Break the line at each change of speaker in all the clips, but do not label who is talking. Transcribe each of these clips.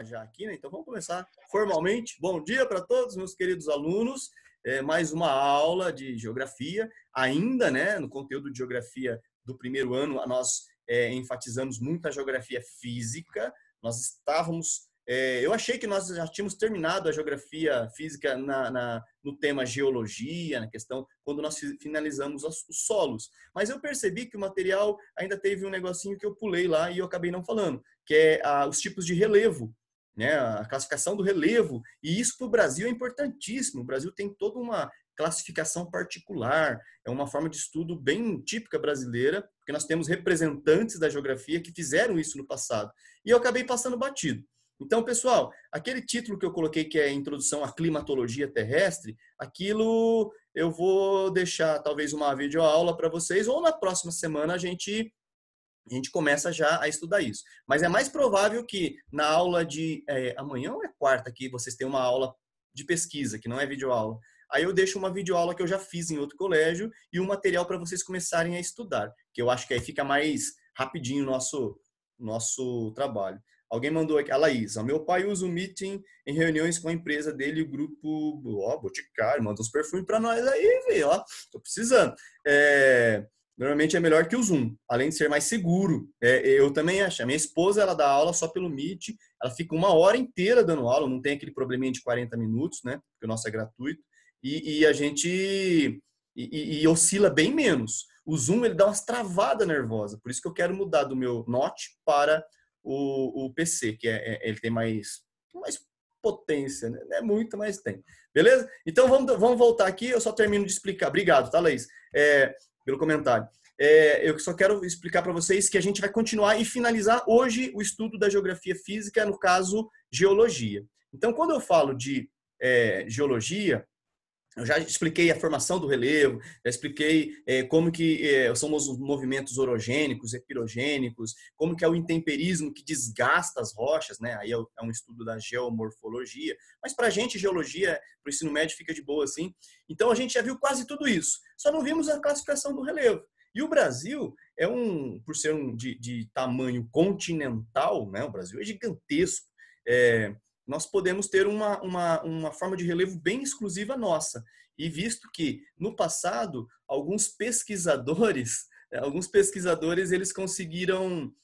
Já aqui, né? Então vamos começar formalmente. Bom dia para todos, meus queridos alunos. Mais uma aula de geografia. Ainda, né, no conteúdo de geografia do primeiro ano, nós enfatizamos muito a geografia física. Nós estávamos... eu achei que nós já tínhamos terminado a geografia física no tema geologia, na questão, quando nós finalizamos os solos. Mas eu percebi que o material ainda teve um negocinho que eu pulei lá e eu acabei não falando, que é os tipos de relevo, né, a classificação do relevo, e isso para o Brasil é importantíssimo. O Brasil tem toda uma classificação particular, é uma forma de estudo bem típica brasileira, porque nós temos representantes da geografia que fizeram isso no passado, e eu acabei passando batido. Então, pessoal, aquele título que eu coloquei, que é Introdução à Climatologia Terrestre, aquilo eu vou deixar talvez uma videoaula para vocês, ou na próxima semana a gente começa já a estudar isso. Mas é mais provável que na aula de amanhã ou é quarta que vocês têm uma aula de pesquisa, que não é videoaula. Aí eu deixo uma videoaula que eu já fiz em outro colégio e um material para vocês começarem a estudar, que eu acho que aí fica mais rapidinho o nosso trabalho. Alguém mandou aqui, a Laís, meu pai usa o Meeting em reuniões com a empresa dele e o grupo, Boticário, manda uns perfumes para nós aí, velho, ó, tô precisando. Normalmente é melhor que o Zoom, além de ser mais seguro. Eu também acho. A minha esposa, ela dá aula só pelo Meet, ela fica uma hora inteira dando aula, não tem aquele probleminha de 40 minutos, né? Porque o nosso é gratuito. E a gente oscila bem menos. O Zoom, ele dá umas travadas nervosas. Por isso que eu quero mudar do meu Note para o PC, que ele tem mais potência, né? Não é muito, mas tem. Beleza? Então vamos voltar aqui, eu só termino de explicar. Obrigado, tá, Laís? Pelo comentário. Eu só quero explicar para vocês que a gente vai continuar e finalizar hoje o estudo da geografia física, no caso, geologia. Então, quando eu falo de geologia, eu já expliquei a formação do relevo, já expliquei como que são os movimentos orogênicos, epirogênicos, como que é o intemperismo que desgasta as rochas, né? Aí é um estudo da geomorfologia. Mas para a gente, geologia, para o ensino médio, fica de boa assim. Então, a gente já viu quase tudo isso. Só não vimos a classificação do relevo. E o Brasil por ser de tamanho continental, né? O Brasil é gigantesco. Nós podemos ter uma forma de relevo bem exclusiva nossa. E visto que, no passado, alguns pesquisadores eles conseguiram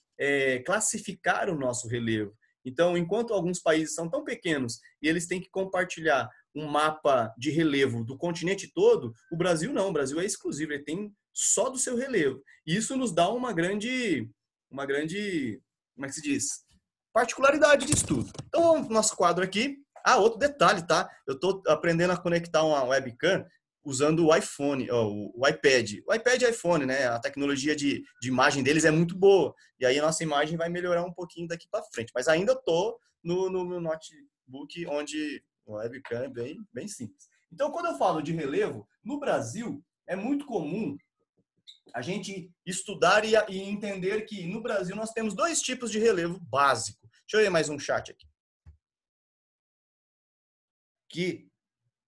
classificar o nosso relevo. Então, enquanto alguns países são tão pequenos e eles têm que compartilhar um mapa de relevo do continente todo, o Brasil não, o Brasil é exclusivo, ele tem só do seu relevo. E isso nos dá uma grande, como é que se diz? Particularidade de estudo. Então, nosso quadro aqui. Outro detalhe, tá? Eu estou aprendendo a conectar uma webcam usando o iPhone, o iPad. O iPad e iPhone, né? A tecnologia de imagem deles é muito boa. E aí a nossa imagem vai melhorar um pouquinho daqui para frente. Mas ainda estou no meu notebook, onde a webcam é bem simples. Então, quando eu falo de relevo, no Brasil é muito comum a gente estudar e entender que no Brasil nós temos dois tipos de relevo básico. Deixa eu ver mais um chat aqui.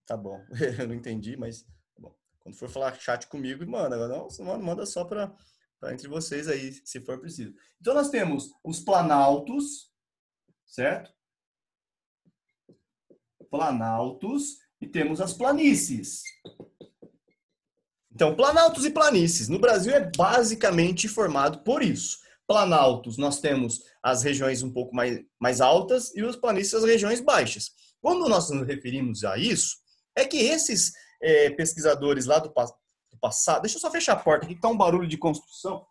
Tá bom, eu não entendi, mas tá bom. Quando for falar chat comigo, manda só para entre vocês aí, se for preciso. Então nós temos os planaltos, certo? Planaltos e temos as planícies. Então, planaltos e planícies. No Brasil é basicamente formado por isso. Planaltos, nós temos as regiões um pouco mais altas e os planícies, as regiões baixas. Quando nós nos referimos a isso, é que esses pesquisadores lá do passado... Deixa eu só fechar a porta aqui, que tá um barulho de construção.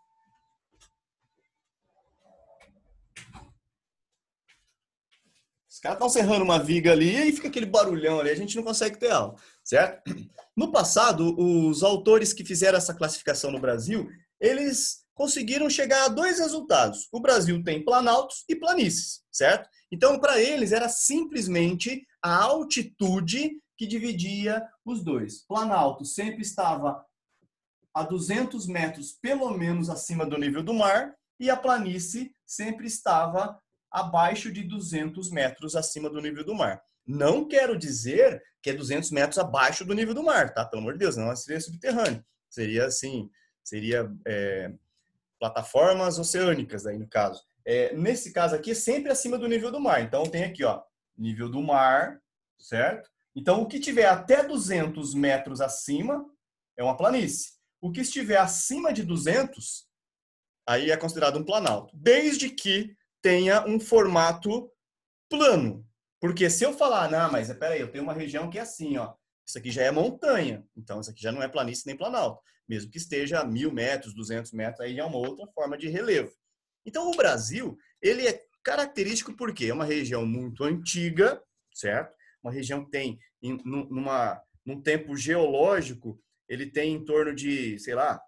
Os caras estão serrando uma viga ali e fica aquele barulhão ali, a gente não consegue ter aula, certo? No passado, os autores que fizeram essa classificação no Brasil, eles conseguiram chegar a dois resultados. O Brasil tem planaltos e planícies, certo? Então, para eles, era simplesmente a altitude que dividia os dois. Planalto sempre estava a 200 metros, pelo menos, acima do nível do mar, e a planície sempre estava abaixo de 200 metros acima do nível do mar. Não quero dizer que é 200 metros abaixo do nível do mar, tá? Pelo amor de Deus, não seria subterrâneo. Seria assim, plataformas oceânicas aí no caso. nesse caso aqui, é sempre acima do nível do mar. Então, tem aqui, ó, nível do mar, certo? Então, o que tiver até 200 metros acima é uma planície. O que estiver acima de 200, aí é considerado um planalto. Desde que tenha um formato plano. Porque se eu falar, não, mas peraí, eu tenho uma região que é assim, ó. Isso aqui já é montanha. Então, isso aqui já não é planície nem planalto. Mesmo que esteja a 1.000 metros, 200 metros, aí já é uma outra forma de relevo. Então, o Brasil, ele é característico porque é uma região muito antiga, certo? Uma região que tem, num tempo geológico, ele tem em torno de, sei lá,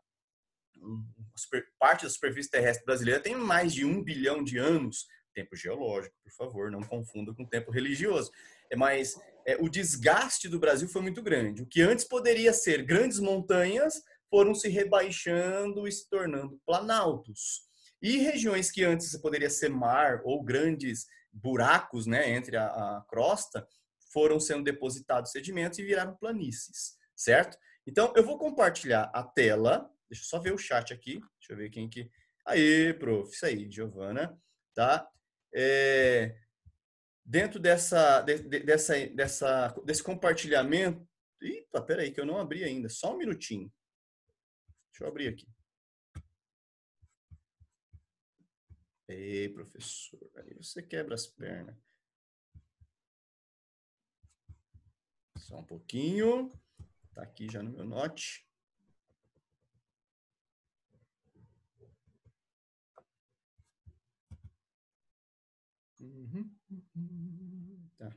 parte da superfície terrestre brasileira tem mais de 1 bilhão de anos. Tempo geológico, por favor, não confunda com tempo religioso. Mas o desgaste do Brasil foi muito grande. O que antes poderia ser grandes montanhas foram se rebaixando e se tornando planaltos. E regiões que antes poderia ser mar ou grandes buracos, né, entre a crosta, foram sendo depositados sedimentos e viraram planícies, certo? Então, eu vou compartilhar a tela. Deixa eu só ver o chat aqui. Deixa eu ver quem que... Aê, prof. Isso aí, Giovana. Tá? Dentro desse compartilhamento... Eita, peraí, que eu não abri ainda. Só um minutinho. Deixa eu abrir aqui. Ei, professor. Aí você quebra as pernas. Só um pouquinho. Tá aqui já no meu note. Tá.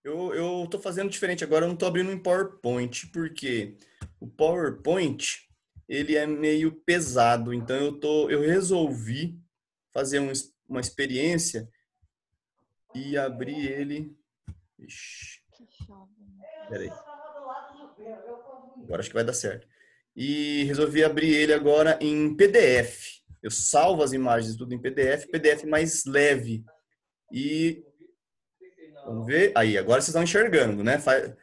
Eu tô fazendo diferente agora, eu não tô abrindo um PowerPoint, porque o PowerPoint, ele é meio pesado, então eu resolvi fazer uma experiência e abrir ele... Ixi, peraí. Agora acho que vai dar certo. E resolvi abrir ele agora em PDF. Eu salvo as imagens tudo em PDF, PDF mais leve. E vamos ver. Aí, agora vocês estão enxergando, né?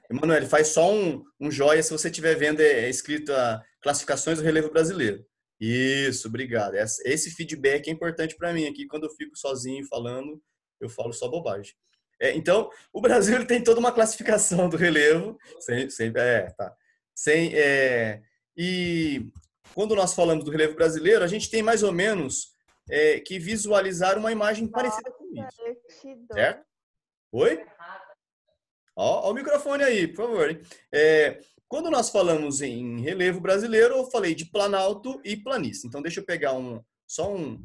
Emanuele, faz só um joia se você estiver vendo escrito a classificações do relevo brasileiro. Isso, obrigado. Esse feedback é importante para mim aqui. Quando eu fico sozinho falando, eu falo só bobagem. Então, o Brasil ele tem toda uma classificação do relevo. Tá. E quando nós falamos do relevo brasileiro, a gente tem mais ou menos que visualizar uma imagem parecida com isso. Certo? Oi? Ó, o microfone aí, por favor. Hein? Quando nós falamos em relevo brasileiro, eu falei de planalto e planície. Então, deixa eu pegar só um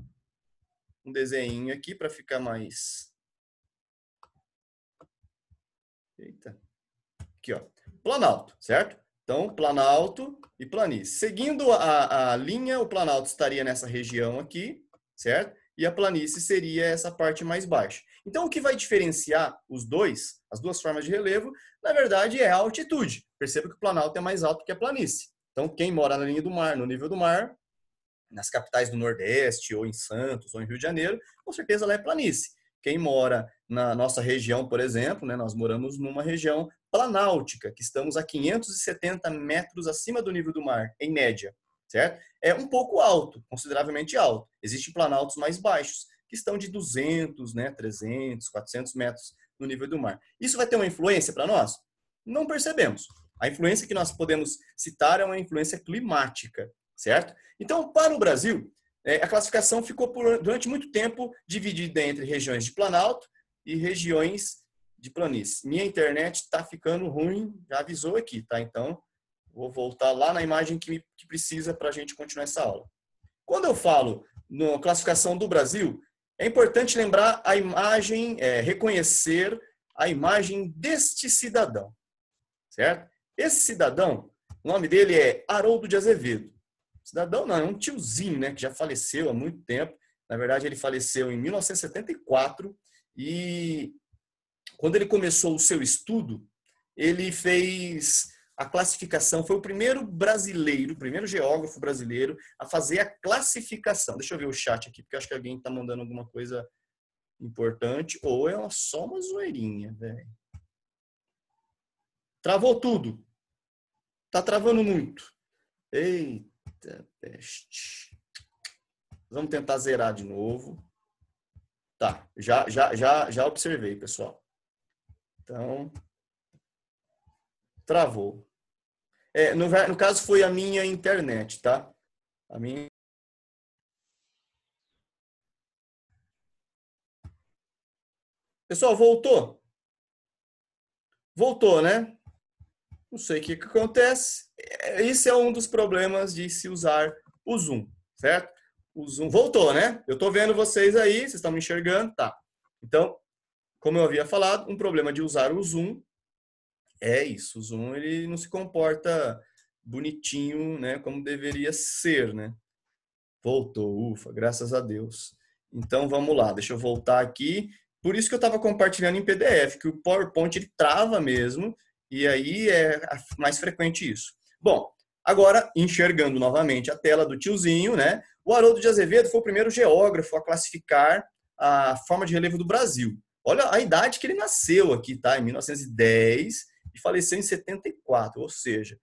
desenho aqui para ficar mais... Eita. Aqui, ó. Planalto, certo? Então, planalto e planície. Seguindo a linha, o planalto estaria nessa região aqui, certo? E a planície seria essa parte mais baixa. Então, o que vai diferenciar as duas formas de relevo, na verdade, é a altitude. Perceba que o planalto é mais alto que a planície. Então, quem mora na linha do mar, no nível do mar, nas capitais do Nordeste, ou em Santos, ou em Rio de Janeiro, com certeza lá é planície. Quem mora na nossa região, por exemplo, né, nós moramos numa região planáltica, que estamos a 570 metros acima do nível do mar, em média, certo? É um pouco alto, consideravelmente alto. Existem planaltos mais baixos, que estão de 200, né, 300, 400 metros no nível do mar. Isso vai ter uma influência para nós? Não percebemos. A influência que nós podemos citar é uma influência climática, certo? Então, para o Brasil, a classificação ficou durante muito tempo dividida entre regiões de planalto e regiões de planície. Minha internet está ficando ruim, já avisou aqui, tá? Então, vou voltar lá na imagem que precisa para a gente continuar essa aula. Quando eu falo na classificação do Brasil, é importante lembrar a imagem, reconhecer a imagem deste cidadão, certo? Esse cidadão, o nome dele é Haroldo de Azevedo. Cidadão não, é um tiozinho, né, que já faleceu há muito tempo. Na verdade, ele faleceu em 1974 e quando ele começou o seu estudo, ele fez a classificação, foi o primeiro brasileiro, o primeiro geógrafo brasileiro a fazer a classificação. Deixa eu ver o chat aqui, porque acho que alguém está mandando alguma coisa importante, ou é só uma zoeirinha, velho. Travou tudo. Tá travando muito. Eita peste. Vamos tentar zerar de novo. Tá, já observei, pessoal. Então, travou. No caso, foi a minha internet, tá? A minha... Pessoal, voltou? Voltou, né? Não sei o que acontece. Esse é um dos problemas de se usar o Zoom, certo? O Zoom voltou, né? Eu estou vendo vocês aí, vocês estão me enxergando, tá? Então, como eu havia falado, um problema de usar o Zoom é isso. O Zoom ele não se comporta bonitinho, né? Como deveria ser, né? Voltou, ufa, graças a Deus. Então vamos lá, deixa eu voltar aqui. Por isso que eu estava compartilhando em PDF, que o PowerPoint ele trava mesmo, e aí é mais frequente isso. Bom, agora enxergando novamente a tela do tiozinho, né? O Haroldo de Azevedo foi o primeiro geógrafo a classificar a forma de relevo do Brasil. Olha a idade que ele nasceu aqui, tá? Em 1910 e faleceu em 74, ou seja,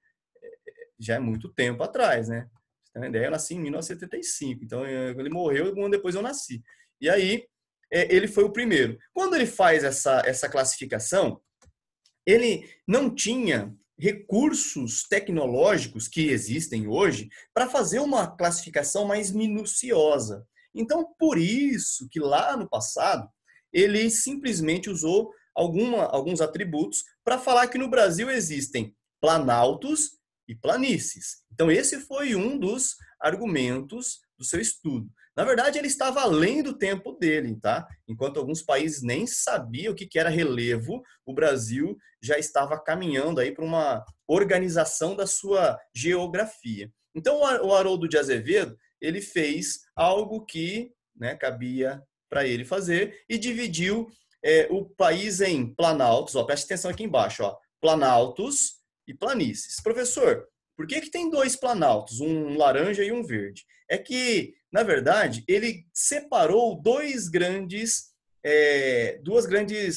já é muito tempo atrás, né? Você tem uma ideia? Eu nasci em 1975, então ele morreu um ano depois eu nasci. E aí, ele foi o primeiro. Quando ele faz essa classificação, ele não tinha recursos tecnológicos que existem hoje para fazer uma classificação mais minuciosa. Então, por isso que lá no passado, ele simplesmente usou alguns atributos para falar que no Brasil existem planaltos e planícies. Então, esse foi um dos argumentos do seu estudo. Na verdade, ele estava além do tempo dele, tá? Enquanto alguns países nem sabiam o que era relevo, o Brasil já estava caminhando aí para uma organização da sua geografia. Então, o Haroldo de Azevedo, ele fez algo que, né, cabia para ele fazer e dividiu o país em planaltos. Ó, preste atenção aqui embaixo, ó, planaltos e planícies. Professor, por que tem dois planaltos, um laranja e um verde? É que, na verdade, ele separou duas grandes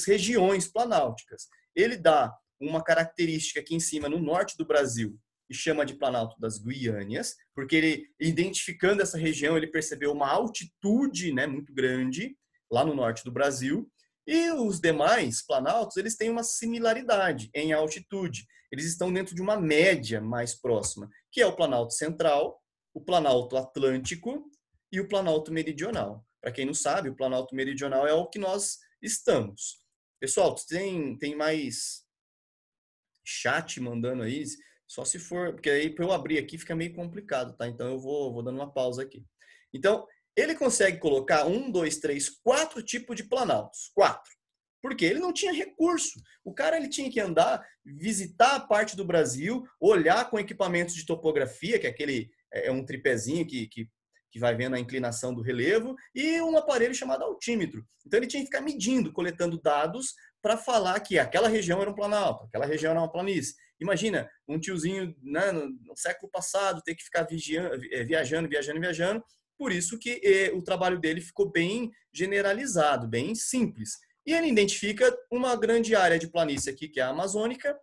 regiões planálticas. Ele dá uma característica aqui em cima, no norte do Brasil, e chama de Planalto das Guiânias, porque ele, identificando essa região, ele percebeu uma altitude, né, muito grande lá no norte do Brasil. E os demais planaltos, eles têm uma similaridade em altitude. Eles estão dentro de uma média mais próxima, que é o Planalto Central, o Planalto Atlântico e o Planalto Meridional. Para quem não sabe, o Planalto Meridional é o que nós estamos. Pessoal, tem mais chat mandando aí, só se for, porque aí para eu abrir aqui fica meio complicado, tá? Então eu vou dando uma pausa aqui. Então, ele consegue colocar 1, 2, 3, 4 tipos de planaltos. 4. Porque ele não tinha recurso. O cara ele tinha que andar, visitar a parte do Brasil, olhar com equipamentos de topografia, que é um tripézinho que vai vendo a inclinação do relevo, e um aparelho chamado altímetro. Então ele tinha que ficar medindo, coletando dados para falar que aquela região era um planalto, aquela região era uma planície. Imagina, um tiozinho, né, no século passado ter que ficar viajando. Por isso que o trabalho dele ficou bem generalizado, bem simples. E ele identifica uma grande área de planície aqui, que é a amazônica,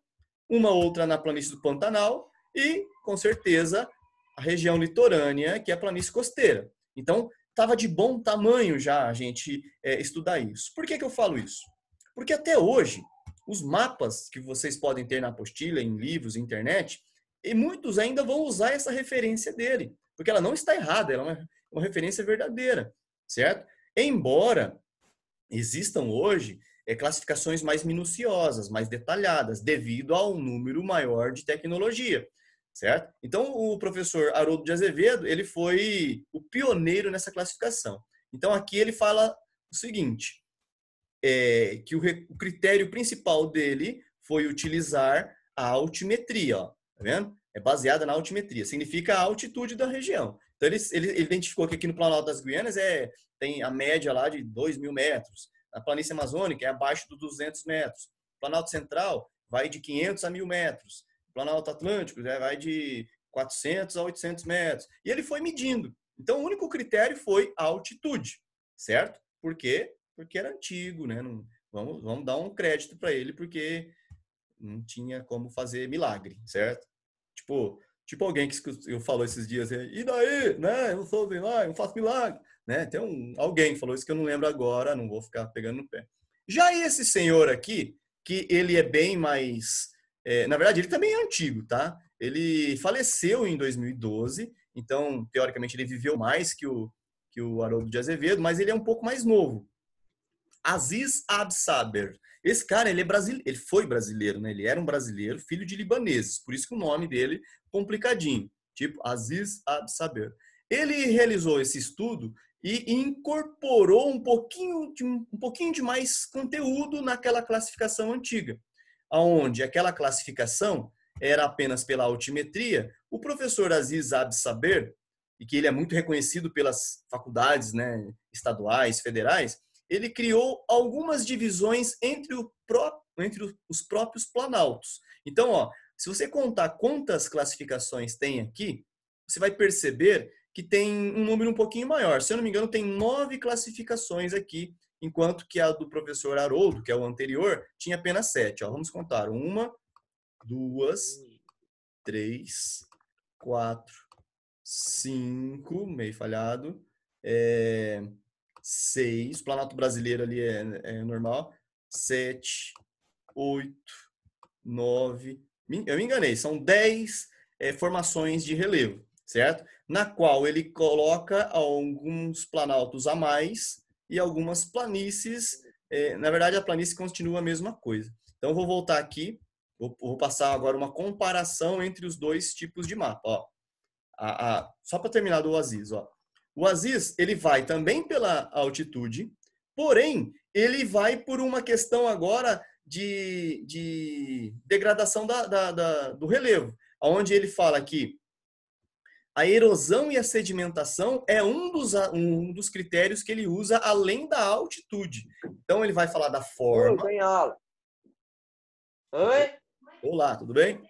uma outra na planície do Pantanal e, com certeza, a região litorânea, que é a planície costeira. Então, estava de bom tamanho já a gente estudar isso. Por que eu falo isso? Porque até hoje, os mapas que vocês podem ter na apostila, em livros, internet, e muitos ainda vão usar essa referência dele, porque ela não está errada, ela é uma referência verdadeira, certo? Embora existam hoje classificações mais minuciosas, mais detalhadas, devido ao número maior de tecnologia, certo? Então, o professor Haroldo de Azevedo, ele foi o pioneiro nessa classificação. Então, aqui ele fala o seguinte, que o critério principal dele foi utilizar a altimetria, ó, tá vendo? É baseada na altimetria, significa a altitude da região. Então, ele identificou que aqui no Planalto das Guianas tem a média lá de 2.000 metros. A planície amazônica é abaixo dos 200 metros. O Planalto Central vai de 500 a 1.000 metros. O Planalto Atlântico vai de 400 a 800 metros. E ele foi medindo. Então, o único critério foi a altitude, certo? Por quê? Porque era antigo, né? Não, vamos dar um crédito para ele, porque não tinha como fazer milagre, certo? Tipo, Tipo alguém que eu falou esses dias, e daí, né? Eu sou milagre, eu faço milagre, né? Tem alguém que falou isso que eu não lembro agora, não vou ficar pegando no pé. Já esse senhor aqui, que ele é bem mais, na verdade, ele também é antigo, tá? Ele faleceu em 2012, então, teoricamente, ele viveu mais que o Haroldo de Azevedo, mas ele é um pouco mais novo. Aziz Absaber. Esse cara, ele é brasileiro, ele foi brasileiro, né? Ele era um brasileiro, filho de libaneses, por isso que o nome dele complicadinho, tipo Aziz Absaber. Ele realizou esse estudo e incorporou um pouquinho de mais conteúdo naquela classificação antiga, aonde aquela classificação era apenas pela altimetria. O professor Aziz Absaber, e que ele é muito reconhecido pelas faculdades, né, estaduais, federais, ele criou algumas divisões entre os próprios planaltos. Então, ó, se você contar quantas classificações tem aqui, você vai perceber que tem um número um pouquinho maior. Se eu não me engano, tem 9 classificações aqui, enquanto que a do professor Haroldo, que é o anterior, tinha apenas 7. Ó, vamos contar. 1, 2, 3, 4, 5, meio falhado, 6, Planalto Brasileiro ali é normal, 7, 8, 9, eu me enganei, são 10 formações de relevo, certo? Na qual ele coloca alguns planaltos a mais e algumas planícies, na verdade a planície continua a mesma coisa. Então eu vou voltar aqui, vou passar agora uma comparação entre os dois tipos de mapa, ó. Só para terminar do Aziz, ó. O Aziz, ele vai também pela altitude, porém, ele vai por uma questão agora de degradação do relevo, onde ele fala que a erosão e a sedimentação é um dos critérios que ele usa além da altitude. Então, ele vai falar da forma...
Oi, tô em aula. Oi?
Olá, tudo bem?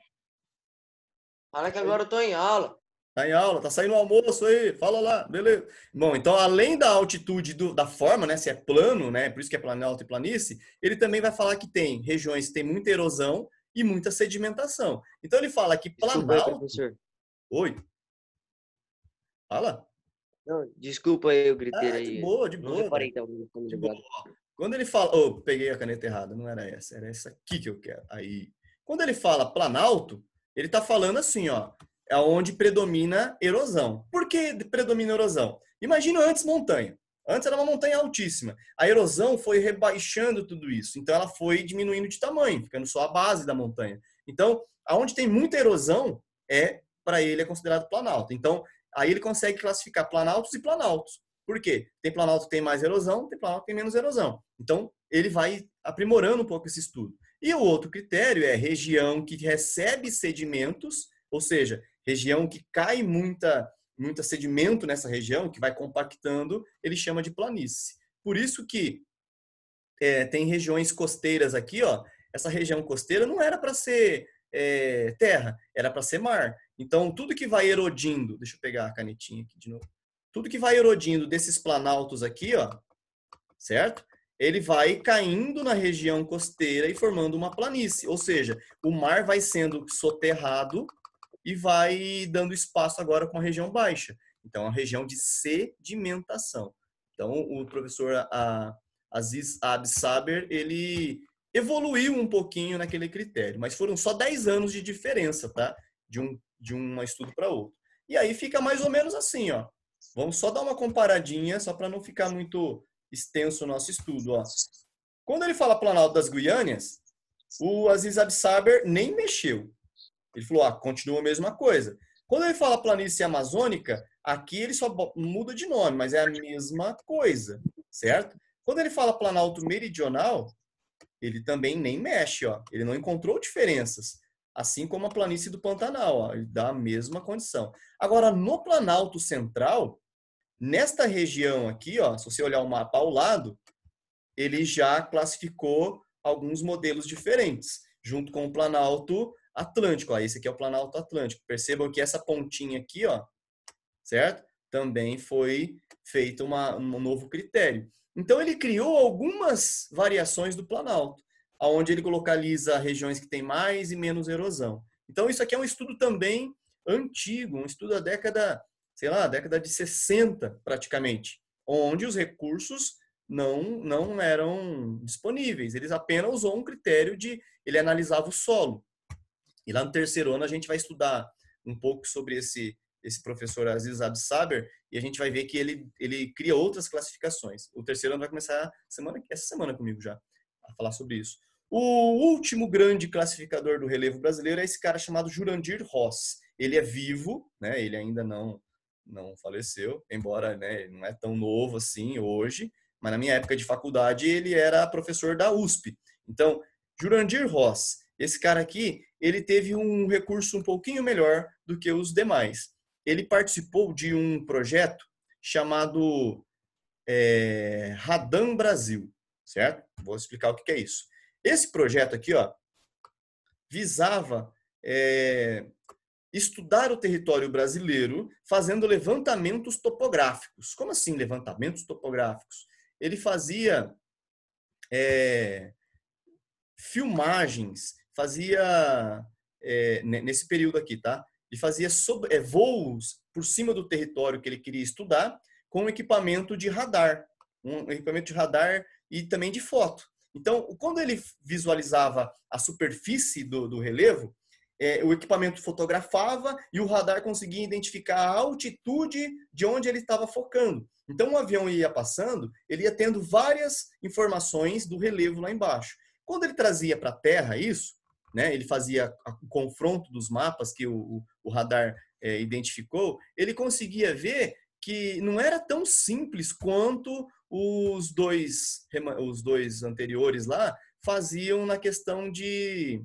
Fala que agora eu tô em aula.
Tá em aula, tá saindo o almoço aí, fala lá, beleza. Bom, então além da altitude da forma, né, se é plano, né, por isso que é planalto e planície, ele também vai falar que tem regiões que tem muita erosão e muita sedimentação. Então ele fala que
Desculpa aí,
planalto...
professor.
Oi, fala.
Não, desculpa aí o griteiro
De
aí.
boa, de
Não
boa,
reparei
velho.
que tava muito
De boa.
ligado.
Quando ele fala... Oh, peguei a caneta errada, não era essa aqui que eu quero. Aí, quando ele fala planalto, ele tá falando assim, ó, é onde predomina erosão. Por que predomina erosão? Imagina antes montanha. Antes era uma montanha altíssima. A erosão foi rebaixando tudo isso. Então ela foi diminuindo de tamanho, ficando só a base da montanha. Então, aonde tem muita erosão, para ele é considerado planalto. Então, aí ele consegue classificar planaltos e planaltos. Por quê? Tem planalto que tem mais erosão, tem planalto que tem menos erosão. Então, ele vai aprimorando um pouco esse estudo. E o outro critério é região que recebe sedimentos, ou seja, região que cai muita sedimento nessa região, que vai compactando, ele chama de planície. Por isso que tem regiões costeiras aqui, ó. Essa região costeira não era para ser terra, era para ser mar. Então, tudo que vai erodindo, deixa eu pegar a canetinha aqui de novo. Tudo que vai erodindo desses planaltos aqui, ó, certo? Ele vai caindo na região costeira e formando uma planície. Ou seja, o mar vai sendo soterrado e vai dando espaço agora com a região baixa. Então, a região de sedimentação. Então, o professor Aziz Absaber, ele evoluiu um pouquinho naquele critério, mas foram só 10 anos de diferença, tá? De um estudo para outro. E aí fica mais ou menos assim, ó. Vamos só dar uma comparadinha, só para não ficar muito extenso o nosso estudo, ó. Quando ele fala Planalto das Guianas, o Aziz Absaber nem mexeu. Ele falou, continua a mesma coisa. Quando ele fala planície amazônica, aqui ele só muda de nome, mas é a mesma coisa, certo? Quando ele fala Planalto Meridional, ele também nem mexe, ó. Ele não encontrou diferenças. Assim como a planície do Pantanal, ó. Ele dá a mesma condição. Agora, no Planalto Central, nesta região aqui, ó, se você olhar o mapa ao lado, ele já classificou alguns modelos diferentes, junto com o Planalto Atlântico. Ó, esse aqui é o Planalto Atlântico. Percebam que essa pontinha aqui, ó, certo? Também foi feito um novo critério. Então, ele criou algumas variações do Planalto, onde ele localiza regiões que têm mais e menos erosão. Então, isso aqui é um estudo também antigo, um estudo da década, sei lá, década de 60 praticamente, onde os recursos não eram disponíveis. Eles apenas usou um critério de ele analisava o solo. E lá no terceiro ano a gente vai estudar um pouco sobre esse professor Aziz Absaber e a gente vai ver que ele cria outras classificações. O terceiro ano vai começar essa semana comigo já a falar sobre isso. O último grande classificador do relevo brasileiro é esse cara chamado Jurandir Ross. Ele é vivo, né? Ele ainda não faleceu, embora, né, ele não é tão novo assim hoje, mas na minha época de faculdade ele era professor da USP. Então, Jurandir Ross, esse cara aqui, ele teve um recurso um pouquinho melhor do que os demais. Ele participou de um projeto chamado Radam Brasil, certo? Vou explicar o que é isso. Esse projeto aqui, ó, visava estudar o território brasileiro fazendo levantamentos topográficos. Como assim levantamentos topográficos? Ele fazia filmagens, fazia nesse período aqui, tá? Ele fazia voos por cima do território que ele queria estudar com equipamento de radar, um equipamento de radar e também de foto. Então, quando ele visualizava a superfície do relevo, o equipamento fotografava e o radar conseguia identificar a altitude de onde ele estava focando. Então, o avião ia passando, ele ia tendo várias informações do relevo lá embaixo. Quando ele trazia para a Terra isso, né, ele fazia o confronto dos mapas que o radar identificou, ele conseguia ver que não era tão simples quanto os dois anteriores lá faziam na questão de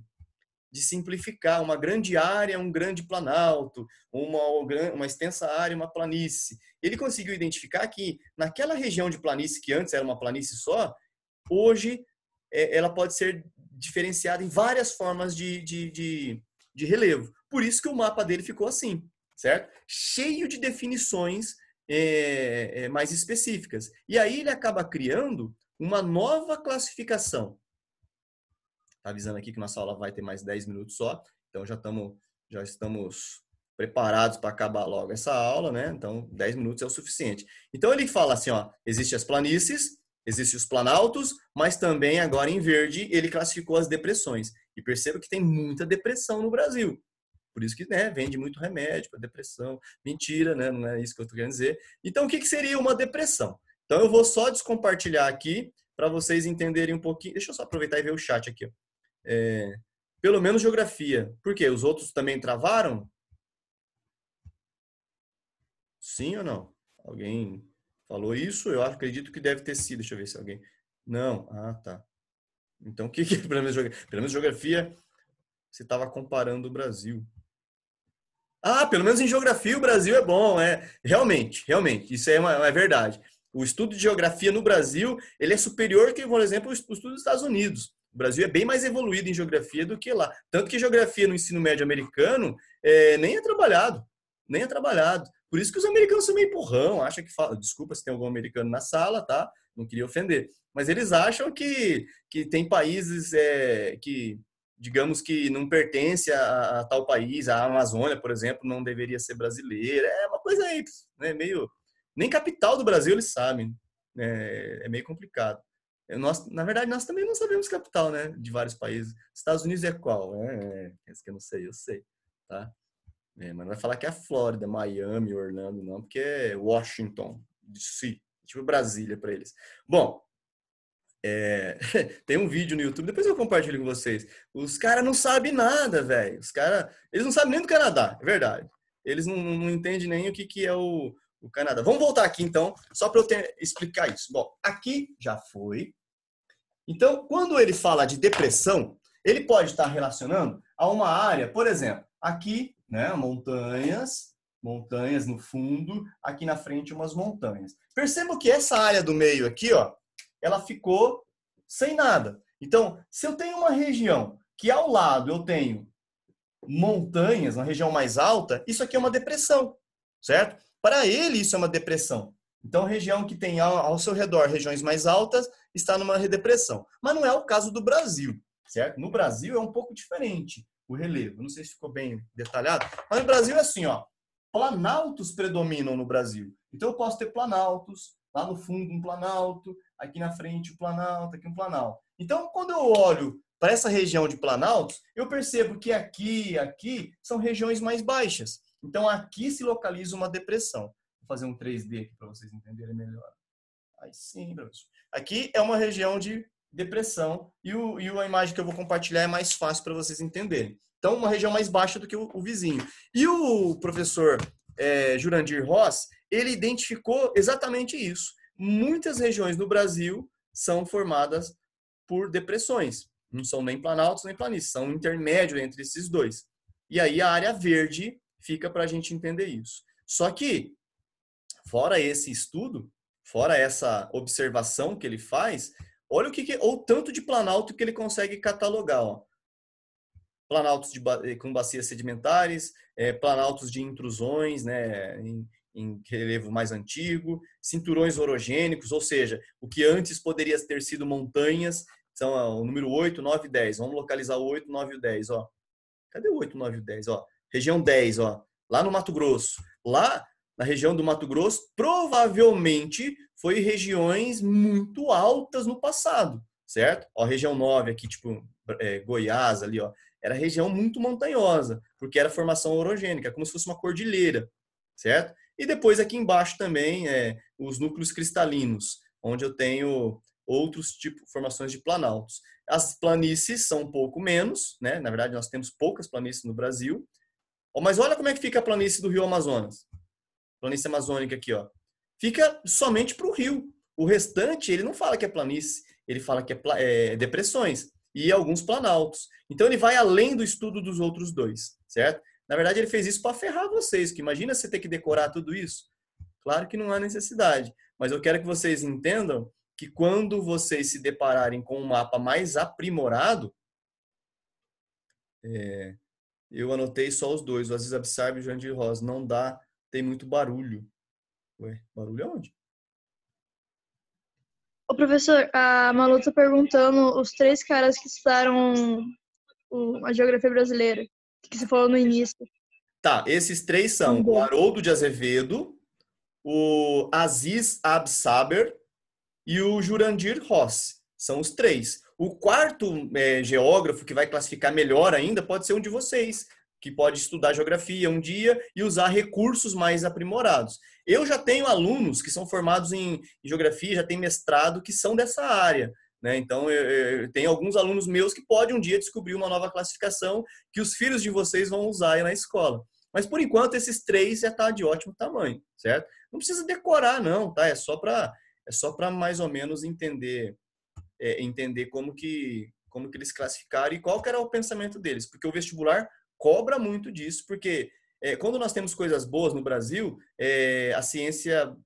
simplificar uma grande área, um grande planalto, uma extensa área, uma planície. Ele conseguiu identificar que naquela região de planície, que antes era uma planície só, hoje ela pode ser diferenciada em várias formas de relevo. Por isso que o mapa dele ficou assim, certo? Cheio de definições mais específicas. E aí ele acaba criando uma nova classificação. Tá avisando aqui que nossa aula vai ter mais 10 minutos só, então já estamos preparados para acabar logo essa aula, né? Então 10 minutos é o suficiente. Então ele fala assim, ó, existem as planícies, existem os planaltos, mas também agora em verde ele classificou as depressões. E perceba que tem muita depressão no Brasil. Por isso que, né, vende muito remédio para depressão. Mentira, né? Não é isso que eu estou querendo dizer. Então, o que seria uma depressão? Então, eu vou só descompartilhar aqui para vocês entenderem um pouquinho. Deixa eu só aproveitar e ver o chat aqui. Ó. Pelo menos geografia. Por quê? Os outros também travaram? Sim ou não? Alguém falou isso? Eu acredito que deve ter sido. Deixa eu ver se alguém... Não. Ah, tá. Então, o que é pelo menos geografia? Pelo menos geografia, você estava comparando o Brasil. Ah, pelo menos em geografia o Brasil é bom, realmente, isso é verdade. O estudo de geografia no Brasil, ele é superior que, por exemplo, o estudo dos Estados Unidos. O Brasil é bem mais evoluído em geografia do que lá. Tanto que geografia no ensino médio americano nem é trabalhado. Por isso que os americanos são meio empurrão, acham que... Desculpa se tem algum americano na sala, tá? Não queria ofender. Mas eles acham que tem países que... digamos que não pertence a tal país, a Amazônia, por exemplo, não deveria ser brasileira. É uma coisa aí, né, meio... Nem capital do Brasil eles sabem. É meio complicado. Na verdade, nós também não sabemos capital, né, de vários países. Estados Unidos é qual? Esse que eu não sei, eu sei. Tá? Mas não vai falar que é a Flórida, Miami, Orlando, não, porque é Washington, D.C., tipo Brasília para eles. Bom, tem um vídeo no YouTube, depois eu compartilho com vocês. Os caras não sabem nada, velho. Eles não sabem nem do Canadá, é verdade. Eles não entendem nem o que é o Canadá. Vamos voltar aqui, então, só para eu explicar isso. Bom, aqui já foi. Então, quando ele fala de depressão, ele pode estar relacionando a uma área, por exemplo, aqui, né, montanhas no fundo, aqui na frente umas montanhas. Perceba que essa área do meio aqui, ó, ela ficou sem nada. Então, se eu tenho uma região que ao lado eu tenho montanhas, uma região mais alta, isso aqui é uma depressão, certo? Para ele, isso é uma depressão. Então, a região que tem ao seu redor regiões mais altas está numa depressão. Mas não é o caso do Brasil, certo? No Brasil é um pouco diferente. o relevo. Não sei se ficou bem detalhado, mas no Brasil é assim, ó. Planaltos predominam no Brasil. Então eu posso ter planaltos, lá no fundo um planalto, aqui na frente um planalto, aqui um planalto. Então, quando eu olho para essa região de planaltos, eu percebo que aqui e aqui são regiões mais baixas. Então, aqui se localiza uma depressão. Vou fazer um 3D aqui para vocês entenderem melhor. Aí sim, professor. Aqui é uma região de depressão e a imagem que eu vou compartilhar é mais fácil para vocês entenderem. Então, uma região mais baixa do que o vizinho. E o professor Jurandir Ross, ele identificou exatamente isso. Muitas regiões no Brasil são formadas por depressões. Não são nem planaltos nem planícies, são um intermédio entre esses dois. E aí a área verde fica para a gente entender isso. Só que, fora esse estudo, fora essa observação que ele faz, olha o tanto de planalto que ele consegue catalogar. Ó. Planaltos com bacias sedimentares, planaltos de intrusões, né, em relevo mais antigo, cinturões orogênicos, ou seja, o que antes poderia ter sido montanhas, são o número 8, 9 e 10. Vamos localizar o 8, 9 e 10. Ó. Cadê o 8, 9 e 10? Ó. Região 10, ó. Lá no Mato Grosso. Lá na região do Mato Grosso, provavelmente foi regiões muito altas no passado, certo? Ó, região 9 aqui, tipo Goiás ali, ó. Era região muito montanhosa, porque era formação orogênica, como se fosse uma cordilheira, certo? E depois aqui embaixo também os núcleos cristalinos, onde eu tenho outros tipos formações de planaltos. As planícies são um pouco menos, né? Na verdade, nós temos poucas planícies no Brasil. Mas olha como é que fica a planície do Rio Amazonas. Planície amazônica aqui, ó. Fica somente para o rio. O restante, ele não fala que é planície, ele fala que é depressões e alguns planaltos. Então, ele vai além do estudo dos outros dois, certo? Na verdade, ele fez isso para ferrar vocês, que imagina você ter que decorar tudo isso. Claro que não há necessidade, mas eu quero que vocês entendam que quando vocês se depararem com um mapa mais aprimorado, eu anotei só os dois, o Aziz Absarb e o Jandir Rosa. Não dá, tem muito barulho. Ué, barulho aonde?
Ô, professor, a Malu tá perguntando os 3 caras que estudaram a geografia brasileira, que você falou no início.
Tá, esses 3 são o Haroldo de Azevedo, o Aziz Absaber e o Jurandir Ross. São os 3. O quarto geógrafo que vai classificar melhor ainda pode ser um de vocês, que pode estudar geografia um dia e usar recursos mais aprimorados. Eu já tenho alunos que são formados em geografia, já têm mestrado, que são dessa área. Né? Então, eu tenho alguns alunos meus que podem um dia descobrir uma nova classificação que os filhos de vocês vão usar aí na escola. Mas, por enquanto, esses 3 já estão de ótimo tamanho, certo? Não precisa decorar, não, tá? É só para mais ou menos entender como que eles classificaram e qual que era o pensamento deles. Porque o vestibular cobra muito disso, porque quando nós temos coisas boas no Brasil, a ciência,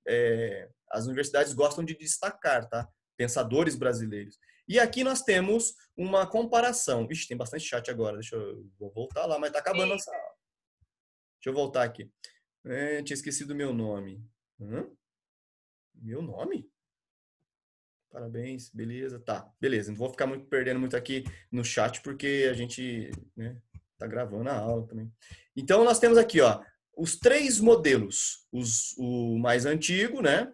as universidades gostam de destacar, tá? Pensadores brasileiros. E aqui nós temos uma comparação. Ixi, tem bastante chat agora. Vou voltar lá, mas tá acabando essa aula. Deixa eu voltar aqui. Tinha esquecido o meu nome. Meu nome? Parabéns, beleza. Tá, beleza. Não vou ficar perdendo muito aqui no chat, porque a gente tá gravando a aula também. Então, nós temos aqui, ó, os 3 modelos. O mais antigo, né?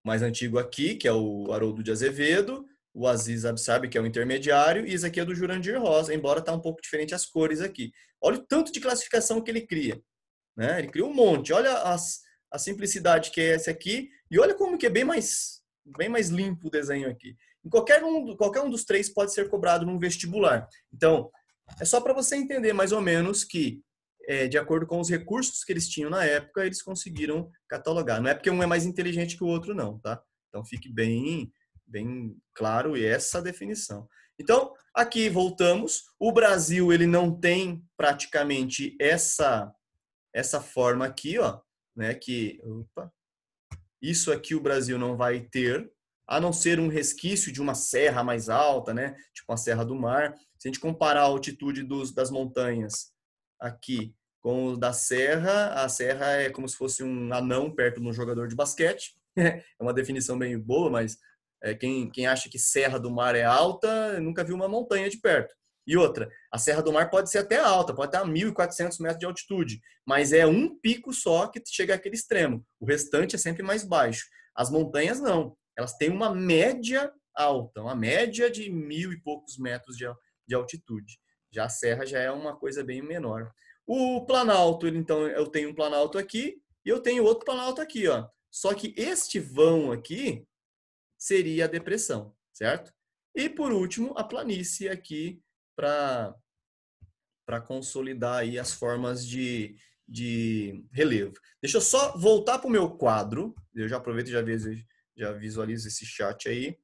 O mais antigo aqui, que é o Haroldo de Azevedo, o Aziz Absarb, que é o intermediário, e esse aqui é do Jurandir Rosa, embora tá um pouco diferente as cores aqui. Olha o tanto de classificação que ele cria. Né? Ele cria um monte. Olha a simplicidade que é esse aqui, e olha como que é bem mais limpo o desenho aqui. Qualquer um dos 3 pode ser cobrado num vestibular. Então, é só para você entender mais ou menos que, de acordo com os recursos que eles tinham na época, eles conseguiram catalogar. Não é porque um é mais inteligente que o outro, não, tá? Então, fique bem claro essa definição. Então, aqui voltamos. O Brasil, ele não tem praticamente essa forma aqui, ó, né? Isso aqui o Brasil não vai ter, a não ser um resquício de uma serra mais alta, né? Tipo a Serra do Mar. Se a gente comparar a altitude das montanhas aqui com o da serra, a serra é como se fosse um anão perto de um jogador de basquete. É uma definição bem boa, mas quem acha que Serra do Mar é alta nunca viu uma montanha de perto. E outra, a Serra do Mar pode ser até alta, pode estar a 1.400 metros de altitude, mas é um pico só que chega àquele extremo. O restante é sempre mais baixo. As montanhas não, elas têm uma média alta, uma média de 1.000 e poucos metros de altitude. Já a serra já é uma coisa bem menor. O Planalto, então, eu tenho um Planalto aqui e eu tenho outro Planalto aqui, ó. Só que este vão aqui seria a depressão, certo? E por último, a planície aqui para consolidar aí as formas de relevo. Deixa eu só voltar para o meu quadro. Eu já aproveito e já visualizo esse chat aí.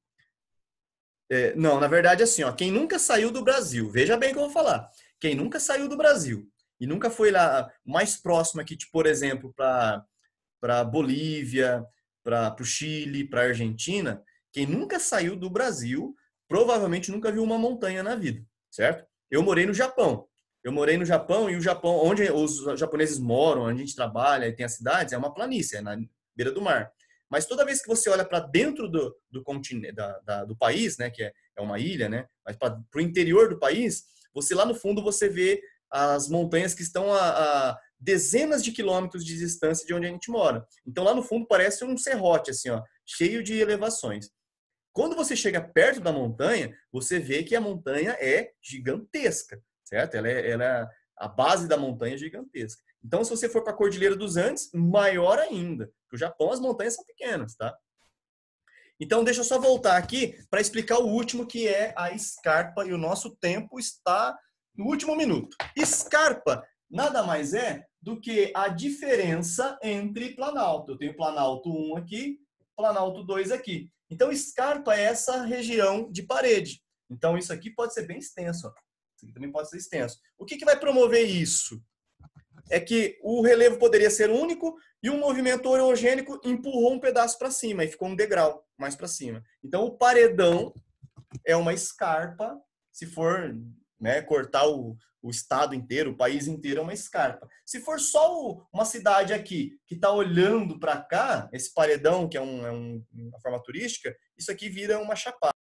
Não, na verdade, assim, ó, quem nunca saiu do Brasil, veja bem o que eu vou falar. Quem nunca saiu do Brasil e nunca foi lá mais próximo aqui, tipo, por exemplo, para Bolívia, para o Chile, para a Argentina, quem nunca saiu do Brasil provavelmente nunca viu uma montanha na vida, certo? Eu morei no Japão. Eu morei no Japão e o Japão, onde os japoneses moram, onde a gente trabalha e tem as cidades, é uma planície, é na beira do mar. Mas toda vez que você olha para dentro do continente, do país, né, que é uma ilha, né, mas para o interior do país, você lá no fundo você vê as montanhas que estão a dezenas de quilômetros de distância de onde a gente mora. Então lá no fundo parece um serrote, assim, ó, cheio de elevações. Quando você chega perto da montanha, você vê que a montanha é gigantesca, certo? A base da montanha é gigantesca. Então, se você for para a Cordilheira dos Andes, maior ainda. No Japão, as montanhas são pequenas, tá? Então, deixa eu só voltar aqui para explicar o último, que é a escarpa, e o nosso tempo está no último minuto. Escarpa nada mais é do que a diferença entre planalto. Eu tenho planalto 1 aqui, planalto 2 aqui. Então, escarpa é essa região de parede. Então, isso aqui pode ser bem extenso. Ó. Isso aqui também pode ser extenso. O que vai promover isso? É que o relevo poderia ser único e um movimento orogênico empurrou um pedaço para cima e ficou um degrau mais para cima. Então, o paredão é uma escarpa, se for, né, cortar o estado inteiro, o país inteiro é uma escarpa. Se for só uma cidade aqui que está olhando para cá, esse paredão, que é uma forma turística, isso aqui vira uma chapada.